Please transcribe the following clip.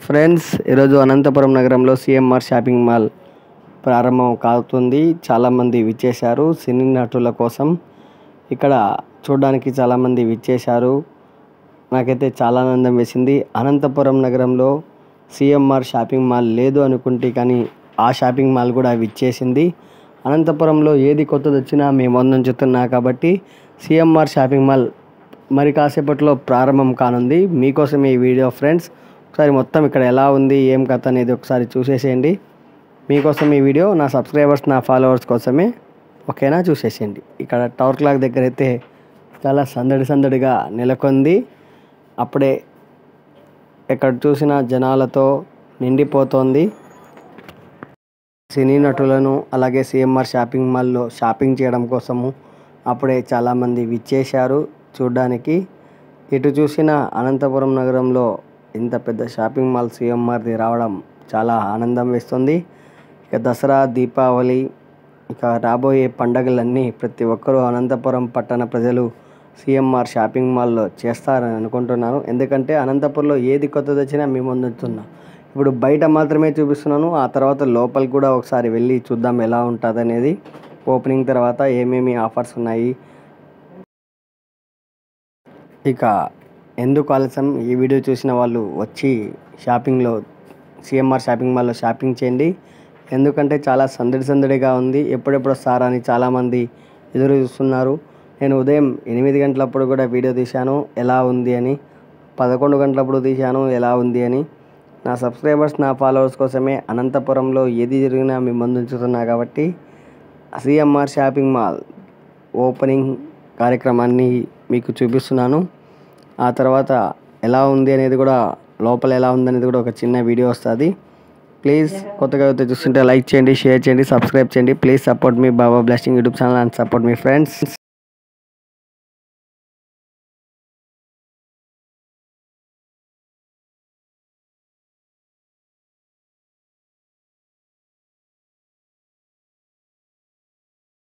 Friends, ఈరోజు అనంతపురం నగరంలో CMR shopping mall ప్రారంభం కావుతుంది. చాలామంది విచ్చేశారు సినీ నటుల కోసం. ఇక్కడ చూడడానికి చాలామంది విచ్చేశారు. నాకైతే చాలా ఆనందం వేసింది. అనంతపురం నగరంలో సిఎంఆర్ షాపింగ్ మాల్ లేదు అనుకుంటే కానీ ఆ షాపింగ్ మాల్ కూడా విచ్చేసింది. అనంతపురంలో ఏది కొత్తది వచ్చినా మేము ముందుంచుతున్నా కాబట్టి సిఎంఆర్ షాపింగ్ మాల్ మరి కాసేపట్లో ప్రారంభం కానుంది. మీకోసం ఈ వీడియో ఫ్రెండ్స్. ఒకసారి మొత్తం ఇక్కడ ఎలా ఉంది, ఏం కథ అనేది ఒకసారి చూసేసేయండి. మీకోసం ఈ వీడియో, నా సబ్స్క్రైబర్స్, నా ఫాలోవర్స్ కోసమే. ఓకేనా, చూసేసేయండి. ఇక్కడ టవర్ క్లాక్ దగ్గర అయితే చాలా సందడిగా నెలకొంది. అప్పుడే ఎక్కడ చూసినా జనాలతో నిండిపోతోంది. సినీ నటులను అలాగే సిఎంఆర్ షాపింగ్ మాల్లో షాపింగ్ చేయడం కోసము అప్పుడే చాలామంది విచ్చేశారు చూడ్డానికి. ఇటు చూసిన అనంతపురం నగరంలో ఇంత పెద్ద షాపింగ్ మాల్ సిఎంఆర్ది రావడం చాలా ఆనందం వేస్తుంది. ఇక దసరా, దీపావళి, ఇక రాబోయే పండగలన్నీ ప్రతి ఒక్కరూ అనంతపురం పట్టణ ప్రజలు సిఎంఆర్ షాపింగ్ మాల్లో చేస్తారని అనుకుంటున్నాను. ఎందుకంటే అనంతపురంలో ఏది కొత్తది వచ్చినా మేము ముందుతున్నా. ఇప్పుడు బయట మాత్రమే చూపిస్తున్నాను. ఆ తర్వాత లోపలికి కూడా ఒకసారి వెళ్ళి చూద్దాం ఎలా ఉంటుంది అనేది. ఓపెనింగ్ తర్వాత ఏమేమి ఆఫర్స్ ఉన్నాయి. ఇక ఎందుకు ఆలస్యం, ఈ వీడియో చూసిన వాళ్ళు వచ్చి సిఎంఆర్ షాపింగ్ మాల్లో షాపింగ్ చేయండి. ఎందుకంటే చాలా సందడిగా ఉంది. ఎప్పుడెప్పుడు వస్తారా అని చాలామంది ఎదురు చూస్తున్నారు. నేను ఉదయం 8 గంటలప్పుడు కూడా వీడియో తీశాను ఎలా ఉంది అని, 11 గంటలప్పుడు తీశాను ఎలా ఉంది అని. నా సబ్స్క్రైబర్స్, నా ఫాలోవర్స్ కోసమే అనంతపురంలో ఏది జరిగినా మీ ముందుంచుతున్నా కాబట్టి సిఎంఆర్ షాపింగ్ మాల్ ఓపెనింగ్ కార్యక్రమాన్ని మీకు చూపిస్తున్నాను. ఆ తర్వాత ఎలా ఉంది అనేది కూడా, లోపల ఎలా ఉందనేది కూడా ఒక చిన్న వీడియో వస్తుంది. ప్లీజ్ కొత్తగా అయితే చూస్తుంటే లైక్ చేయండి, షేర్ చేయండి, సబ్స్క్రైబ్ చేయండి. Please support me Baba blasting YouTube channel and support me friends.